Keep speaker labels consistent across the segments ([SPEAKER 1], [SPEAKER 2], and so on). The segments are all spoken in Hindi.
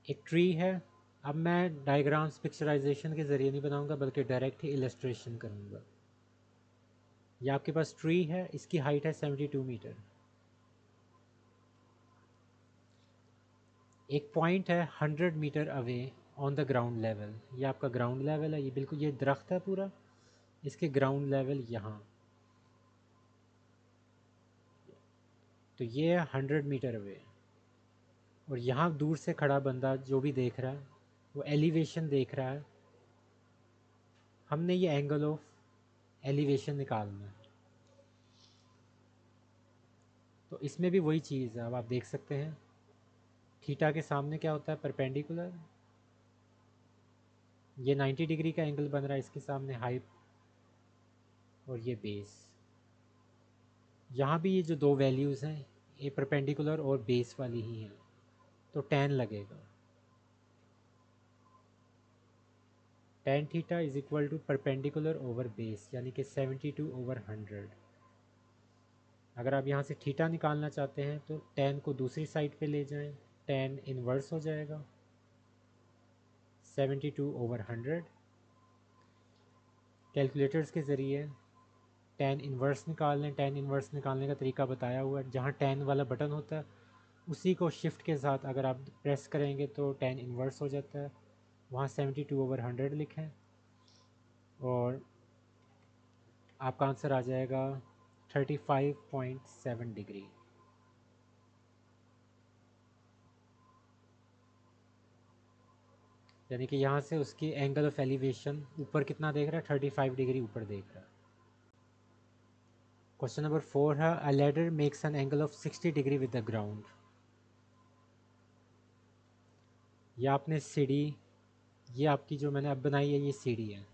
[SPEAKER 1] एक ट्री है। अब मैं डायग्राम्स पिक्चराइजेशन के ज़रिए नहीं बनाऊंगा बल्कि डायरेक्ट ही इलस्ट्रेशन करूंगा। ये आपके पास ट्री है, इसकी हाइट है 72 मीटर। एक पॉइंट है 100 metre away on the ground level. ये आपका ग्राउंड लेवल है, ये बिल्कुल ये दरख्त है पूरा, इसके ग्राउंड लेवल यहाँ। तो ये है 100 मीटर अवे। और यहाँ दूर से खड़ा बंदा जो भी देख रहा है वो एलिवेशन देख रहा है। हमने ये एंगल ऑफ एलिवेशन निकालना है। तो इसमें भी वही चीज़ है, अब आप देख सकते हैं थीटा के सामने क्या होता है, परपेंडिकुलर। ये 90 डिग्री का एंगल बन रहा है इसके सामने, हाइट और ये बेस। यहाँ भी ये जो दो वैल्यूज़ हैं ये परपेंडिकुलर और बेस वाली ही हैं, तो tan लगेगा। tan theta is equal to perpendicular over base, यानी कि 72/100। अगर आप यहाँ से थीटा निकालना चाहते हैं तो tan को दूसरी साइड पे ले जाएं, tan इन्वर्स हो जाएगा 72/100। कैलकुलेटर्स के ज़रिए tan इन्वर्स निकाल लें। tan इन्वर्स निकालने का तरीका बताया हुआ है, जहाँ tan वाला बटन होता है उसी को शिफ्ट के साथ अगर आप प्रेस करेंगे तो tan इन्वर्स हो जाता है। वहाँ 72/100 लिखें और आपका आंसर आ जाएगा 35.7 डिग्री। यानी कि यहाँ से उसकी एंगल ऑफ एलिवेशन ऊपर कितना देख रहा है, 35 डिग्री ऊपर देख रहा है। क्वेश्चन नंबर 4 है, अ ladder makes an angle of 60 degree with the ground. ये आपने सीढ़ी, ये आपकी जो मैंने अब बनाई है ये सीढ़ी है,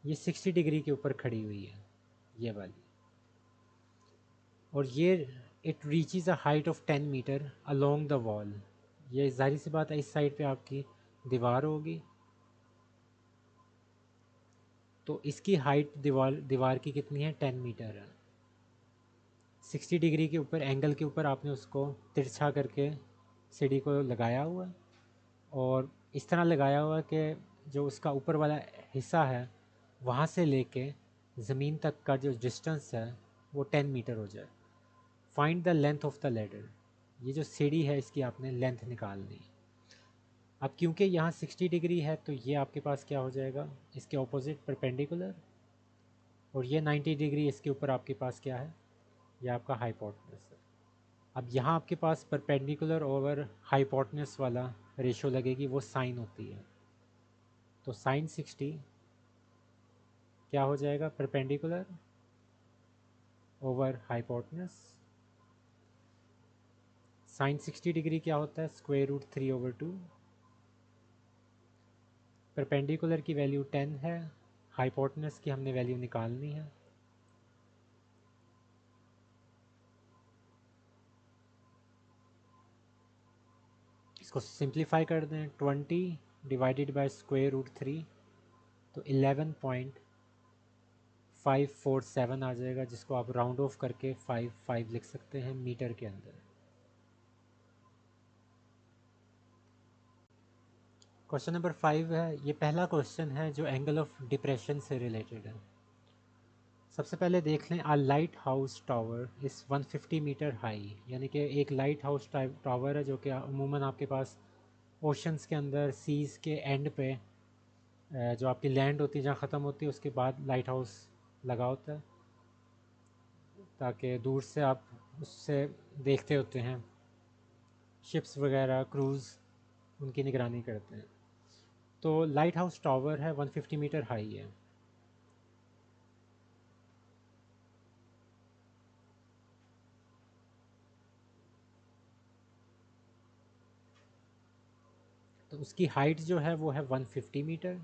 [SPEAKER 1] ये 60 डिग्री के ऊपर खड़ी हुई है ये वाली। और ये it reaches a height of 10 metre along the wall. ये जाहिर सी बात है इस साइड पे आपकी दीवार होगी, तो इसकी हाइट दीवार दीवार की कितनी है, 10 मीटर है। 60 डिग्री के ऊपर एंगल के ऊपर आपने उसको तिरछा करके सीढ़ी को लगाया हुआ है, और इस तरह लगाया हुआ है कि जो उसका ऊपर वाला हिस्सा है वहाँ से लेके ज़मीन तक का जो डिस्टेंस है वो 10 मीटर हो जाए। Find the length of the ladder. ये जो सीढ़ी है इसकी आपने लेंथ निकालनी है। अब क्योंकि यहाँ 60 डिग्री है तो ये आपके पास क्या हो जाएगा, इसके ऑपोजिट परपेंडिकुलर, और ये 90 डिग्री इसके ऊपर आपके पास क्या है, ये आपका हाइपोटेनस है। अब यहाँ आपके पास परपेंडिकुलर ओवर हाइपोटेनस वाला रेशो लगेगी, वो साइन होती है। तो साइन 60 क्या हो जाएगा, perpendicular over hypotenuse. Sine 60 degree क्या होता है, √3/2। परपेंडिकुलर की वैल्यू 10 है, हाइपोटेनस की हमने वैल्यू निकालनी है। इसको सिंप्लीफाई कर दें, 20 डिवाइडेड बाय √3, तो 11.547 आ जाएगा, जिसको आप राउंड ऑफ करके 5 लिख सकते हैं मीटर के अंदर। क्वेश्चन नंबर 5 है, ये पहला क्वेश्चन है जो एंगल ऑफ डिप्रेशन से रिलेटेड है। सबसे पहले देख लें, a lighthouse tower is 150 metre high. यानी कि एक लाइट हाउस टावर है जो कि अमूमन आपके पास ओशंस के अंदर, सीज़ के एंड पे, जो आपकी लैंड होती है जहाँ ख़त्म होती है उसके बाद लाइट हाउस लगा होता है, ताकि दूर से आप उससे देखते होते हैं, शिप्स वगैरह क्रूज़ उनकी निगरानी करते हैं। तो लाइट हाउस टावर है 150 मीटर हाई है। तो उसकी हाइट जो है वो है 150 metre.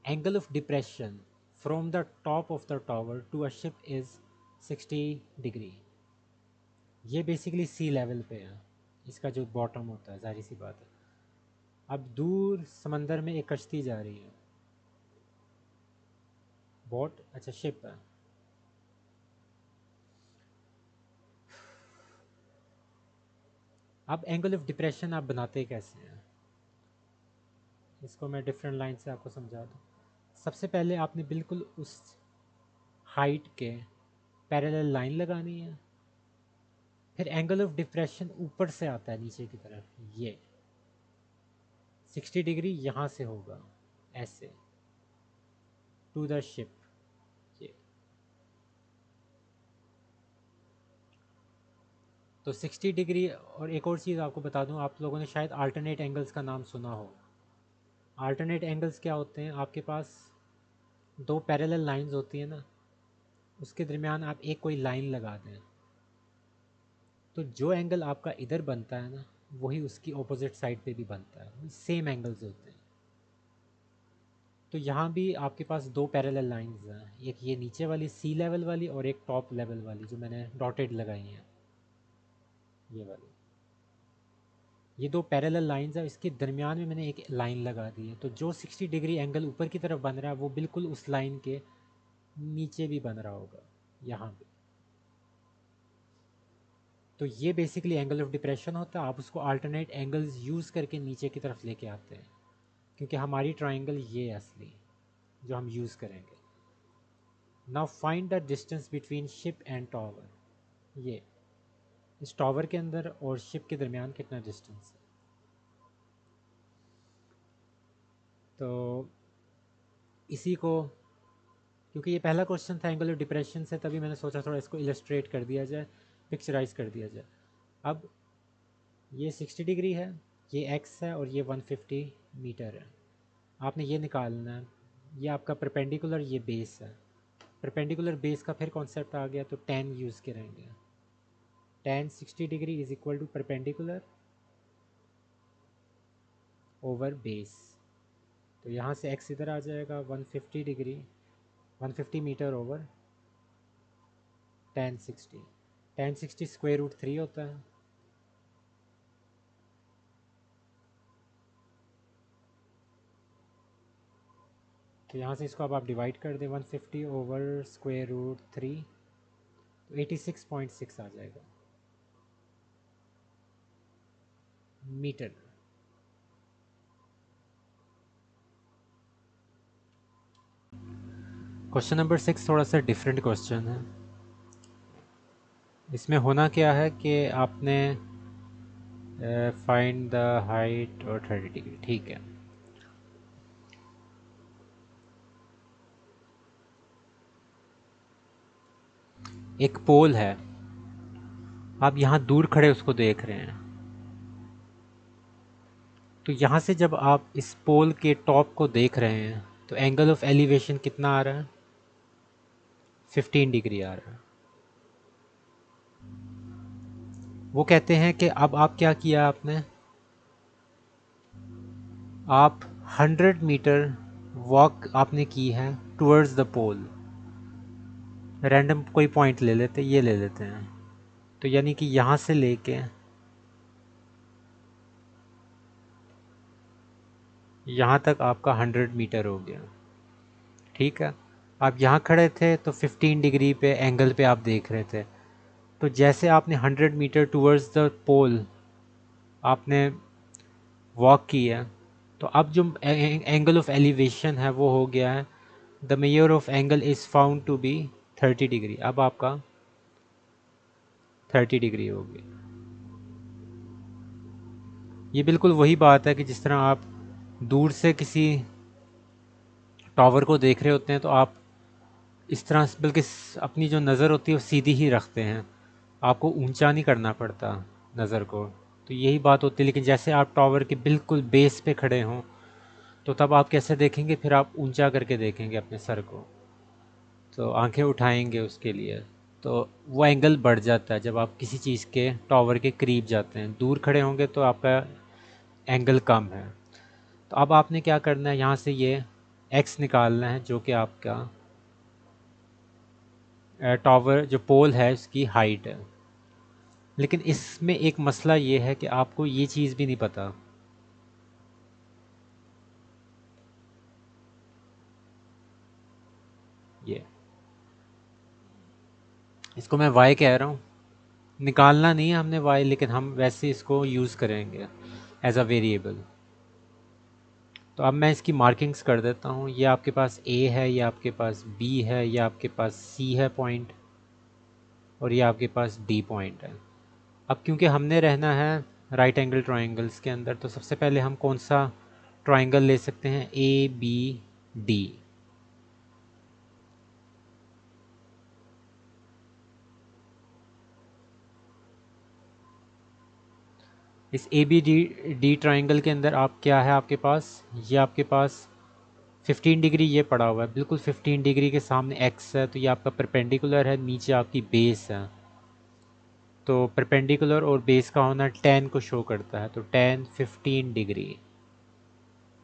[SPEAKER 1] Angle of depression from the top of the tower to a ship is 60 degree. ये बेसिकली सी लेवल पे है, इसका जो बॉटम होता है, जाहिर सी बात है। अब दूर समंदर में एक कश्ती जा रही है, बोट, अच्छा शिप है। अब एंगल ऑफ डिप्रेशन आप बनाते कैसे हैं, इसको मैं डिफरेंट लाइन से आपको समझा दूँ। सबसे पहले आपने बिल्कुल उस हाइट के पैरेलल लाइन लगानी है, फिर एंगल ऑफ डिप्रेशन ऊपर से आता है नीचे की तरफ, ये 60 डिग्री यहाँ से होगा ऐसे टू द शिप। ये तो 60 डिग्री। और एक और चीज़ आपको बता दूं, आप लोगों ने शायद अल्टरनेट एंगल्स का नाम सुना हो। अल्टरनेट एंगल्स क्या होते हैं, आपके पास दो पैरेलल लाइंस होती है ना, उसके दरमियान आप एक कोई लाइन लगा दें, तो जो एंगल आपका इधर बनता है ना, वही उसकी ऑपोजिट साइड पे भी बनता है, सेम एंगल्स होते हैं। तो यहाँ भी आपके पास दो पैरेलल लाइंस हैं, एक ये नीचे वाली सी लेवल वाली और एक टॉप लेवल वाली जो मैंने डॉटेड लगाई हैं, ये वाली। ये दो पैरेलल लाइंस है, इसके दरमियान में मैंने एक लाइन लगा दी है, तो जो 60 डिग्री एंगल ऊपर की तरफ बन रहा है वो बिल्कुल उस लाइन के नीचे भी बन रहा होगा यहाँ पे। तो ये बेसिकली एंगल ऑफ डिप्रेशन होता है। आप उसको अल्टरनेट एंगल्स यूज़ करके नीचे की तरफ लेके आते हैं, क्योंकि हमारी ट्राइंगल ये है असली जो हम यूज़ करेंगे। Now find the distance between ship and tower. ये इस टावर के अंदर और शिप के दरमियान कितना डिस्टेंस है। तो इसी को, क्योंकि ये पहला क्वेश्चन था एंगल ऑफ डिप्रेशन से, तभी मैंने सोचा थोड़ा इसको इलस्ट्रेट कर दिया जाए, पिक्चराइज कर दिया जाए। अब ये 60 डिग्री है, ये एक्स है और ये 150 मीटर है। आपने ये निकालना है, ये आपका परपेंडिकुलर, ये बेस है। परपेंडिकुलर बेस का फिर कॉन्सेप्ट आ गया, तो टेन यूज़ करेंगे। Tan 60 degree is equal to perpendicular over base. तो यहाँ से एक्स इधर आ जाएगा, 150 degree 150 metre over tan 60। Tan 60 square root 3 होता है। तो यहाँ से इसको अब आप डिवाइड कर दें, 150 ओवर स्क्वायर रूट 3, तो 86.6 आ जाएगा मीटर। क्वेश्चन नंबर 6 थोड़ा सा डिफरेंट क्वेश्चन है। इसमें होना क्या है कि आपने फाइंड द हाइट और 30 डिग्री, ठीक है। एक पोल है, आप यहाँ दूर खड़े उसको देख रहे हैं, तो यहाँ से जब आप इस पोल के टॉप को देख रहे हैं तो एंगल ऑफ एलिवेशन कितना आ रहा है, 15 डिग्री आ रहा है। वो कहते हैं कि अब आप क्या किया आपने, आप 100 मीटर वॉक आपने की है टुवर्ड्स द पोल। रैंडम कोई पॉइंट ले लेते, ये ले लेते हैं, तो यानी कि यहाँ से लेके यहाँ तक आपका 100 मीटर हो गया, ठीक है। आप यहाँ खड़े थे तो 15 डिग्री पे एंगल पे आप देख रहे थे, तो जैसे आपने 100 मीटर टूवर्ड्स द पोल आपने वॉक की है, तो अब जो एंगल ऑफ एलिवेशन है वो हो गया है, the measure of angle is found to be 30 degree. अब आपका 30 डिग्री हो गया। ये बिल्कुल वही बात है कि जिस तरह आप दूर से किसी टावर को देख रहे होते हैं तो आप इस तरह बल्कि अपनी जो नज़र होती है वो सीधी ही रखते हैं, आपको ऊंचा नहीं करना पड़ता नज़र को। तो यही बात होती है, लेकिन जैसे आप टावर के बिल्कुल बेस पे खड़े हों तो तब आप कैसे देखेंगे, फिर आप ऊंचा करके देखेंगे अपने सर को, तो आंखें उठाएंगे उसके लिए, तो वो एंगल बढ़ जाता है जब आप किसी चीज़ के टावर के करीब जाते हैं। दूर खड़े होंगे तो आपका एंगल कम है। तो अब आपने क्या करना है, यहाँ से ये एक्स निकालना है जो कि आपका टावर जो पोल है उसकी हाइट है। लेकिन इसमें एक मसला ये है कि आपको ये चीज़ भी नहीं पता, ये इसको मैं वाई कह रहा हूँ, निकालना नहीं है हमने y, लेकिन हम वैसे इसको यूज़ करेंगे एज अ वेरिएबल। तो अब मैं इसकी मार्किंग्स कर देता हूँ। ये आपके पास a है, ये आपके पास b है, ये आपके पास c है पॉइंट, और ये आपके पास d पॉइंट है। अब क्योंकि हमने रहना है राइट एंगल ट्राइंगल्स के अंदर, तो सबसे पहले हम कौन सा ट्राइंगल ले सकते हैं? A B D. इस A B D D triangle के अंदर आप क्या है आपके पास? ये आपके पास 15 डिग्री ये पड़ा हुआ है, बिल्कुल 15 डिग्री के सामने एक्स है, तो ये आपका परपेंडिकुलर है, नीचे आपकी बेस है। तो परपेंडिकुलर और बेस का होना टेन को शो करता है, तो टेन 15 डिग्री।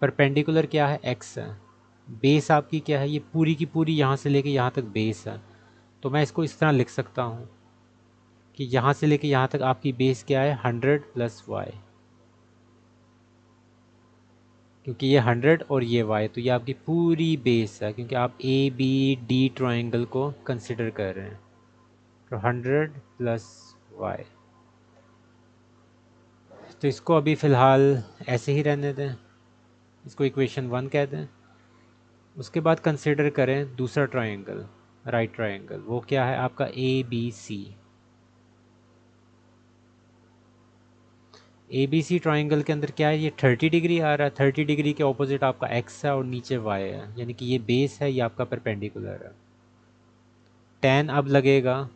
[SPEAKER 1] परपेंडिकुलर क्या है? एक्स है। बेस आपकी क्या है? ये पूरी की पूरी यहाँ से लेके यहाँ तक बेस है। तो मैं इसको इस तरह लिख सकता हूँ कि यहाँ से लेके यहाँ तक आपकी बेस क्या है? 100 प्लस वाई, क्योंकि ये 100 और ये y, तो ये आपकी पूरी बेस है, क्योंकि आप ए बी डी ट्राइंगल को कंसिडर कर रहे हैं। तो 100 प्लस वाई, तो इसको अभी फ़िलहाल ऐसे ही रहने दें, इसको इक्वेशन 1 कह दें। उसके बाद कंसिडर करें दूसरा ट्राइंगल, राइट ट्राइंगल। वो क्या है आपका? A B C. A B C triangle के अंदर क्या है? ये 30 डिग्री आ रहा है, 30 डिग्री के ऑपोजिट आपका एक्स है और नीचे वाई है, यानी कि ये बेस है, ये आपका परपेंडिकुलर है। टेन अब लगेगा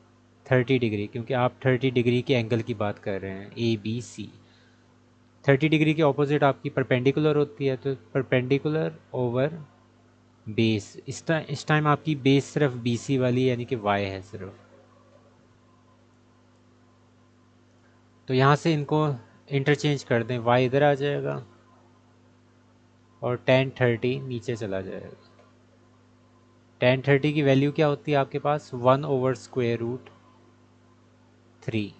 [SPEAKER 1] 30 डिग्री, क्योंकि आप 30 डिग्री के एंगल की बात कर रहे हैं, ए बी सी। 30 डिग्री के ऑपोजिट आपकी परपेंडिकुलर होती है, तो परपेंडिकुलर ओवर बेस। इस टाइम आपकी बेस सिर्फ बी सी वाली, यानी कि वाई है सिर्फ। तो यहाँ से इनको इंटरचेंज कर दें, वाई इधर आ जाएगा और टेन 30 नीचे चला जाएगा। टेन 30 की वैल्यू क्या होती है आपके पास? 1/√3।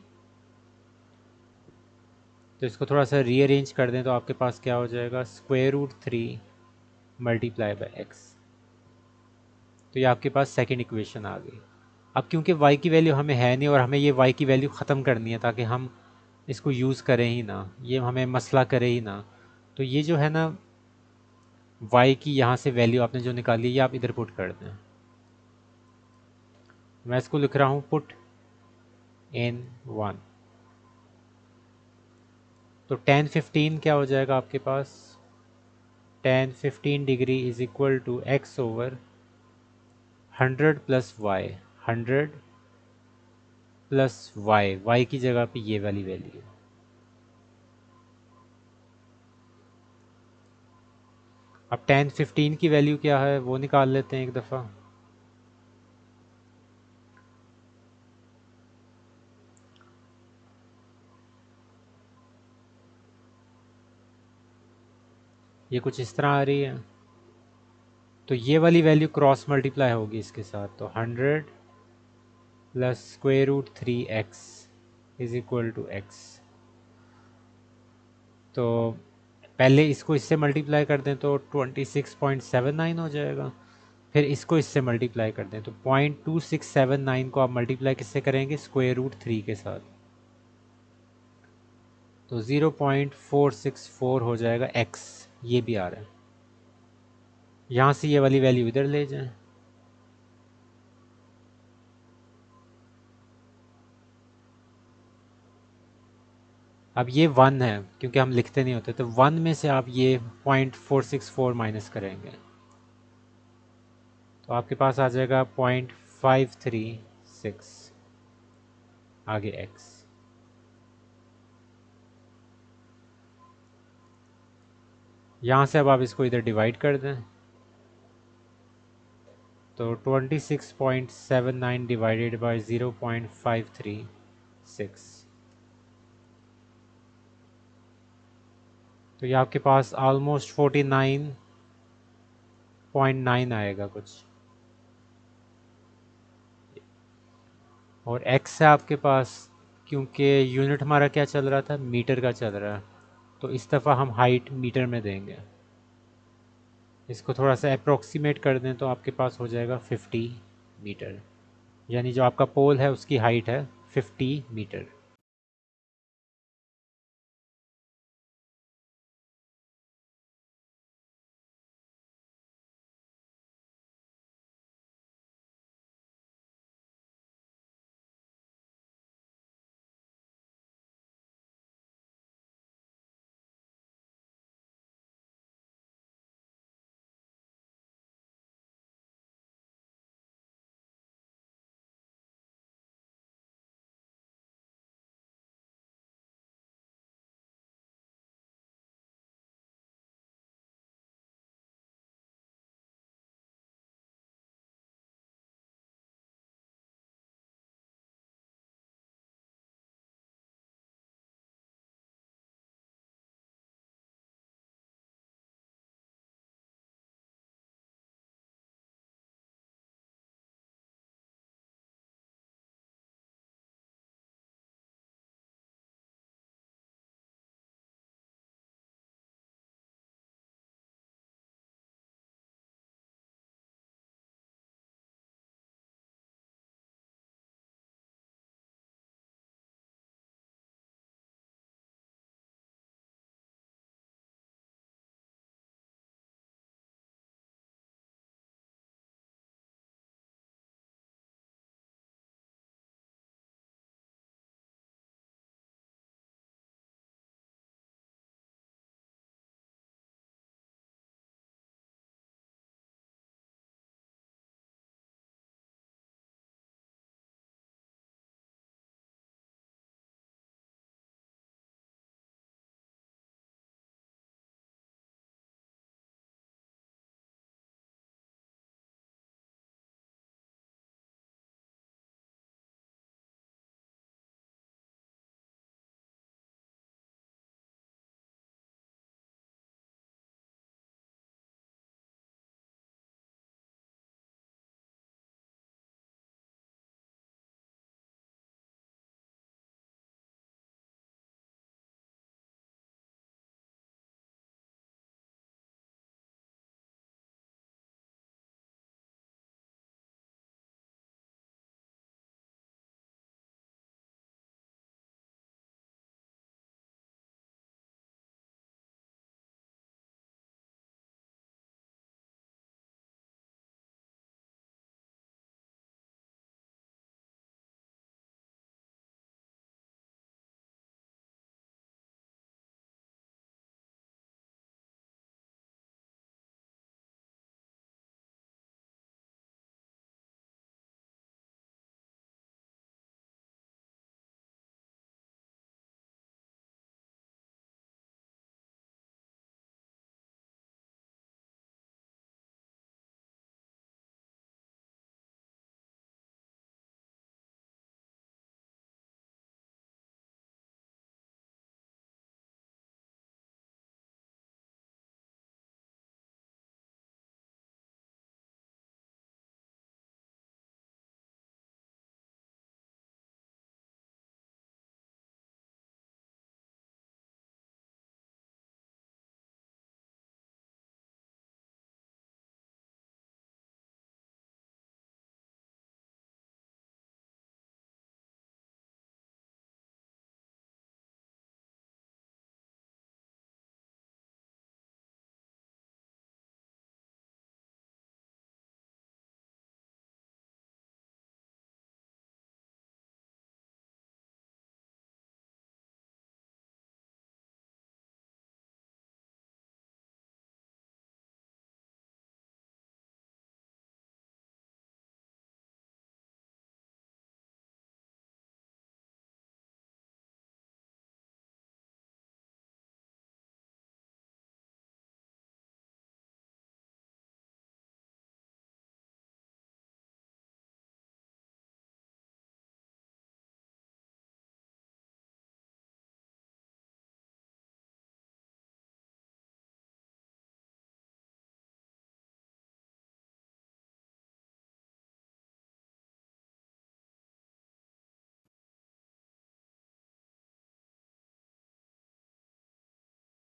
[SPEAKER 1] तो इसको थोड़ा सा रीअरेंज कर दें, तो आपके पास क्या हो जाएगा? √3 मल्टीप्लाई बाय एक्स। तो ये आपके पास सेकंड इक्वेशन आ गई। अब क्योंकि y की वैल्यू हमें है नहीं और हमें ये y की वैल्यू ख़त्म करनी है ताकि हम इसको यूज़ करें ही ना, ये हमें मसला करे ही ना, तो ये जो है ना y की यहाँ से वैल्यू आपने जो निकाली है, ये आप इधर पुट कर दें। मैं इसको लिख रहा हूँ पुट इन 1। तो टेन 15 क्या हो जाएगा आपके पास? Ten 15 degree is equal to X over 100 plus Y. 100 plus Y, Y की जगह पे ये वाली वैल्यू। अब टेन 15 की वैल्यू क्या है वो निकाल लेते हैं एक दफ़ा। ये कुछ इस तरह आ रही है, तो ये वाली वैल्यू क्रॉस मल्टीप्लाई होगी इसके साथ, तो 100 plus √3x is equal to x. तो पहले इसको इससे मल्टीप्लाई कर दें तो 26.79 हो जाएगा, फिर इसको इससे मल्टीप्लाई कर दें तो 0.2679 को आप मल्टीप्लाई किससे करेंगे? √3 के साथ, तो 0.464 हो जाएगा x। ये भी आ रहा है, यहाँ से ये वाली वैल्यू इधर ले जाएं। अब ये 1 है, क्योंकि हम लिखते नहीं होते, तो 1 में से आप ये 0.464 माइनस करेंगे, तो आपके पास आ जाएगा 0.536 आगे x। यहाँ से अब आप इसको इधर डिवाइड कर दें, तो 26.79 डिवाइडेड बाय 0.536, तो ये आपके पास ऑलमोस्ट 49.9 आएगा कुछ। और x है आपके पास, क्योंकि यूनिट हमारा क्या चल रहा था? मीटर का चल रहा है, तो इस दफ़ा हम हाइट मीटर में देंगे। इसको थोड़ा सा अप्रोक्सीमेट कर दें तो आपके पास हो जाएगा 50 मीटर, यानी जो आपका पोल है उसकी हाइट है 50 मीटर।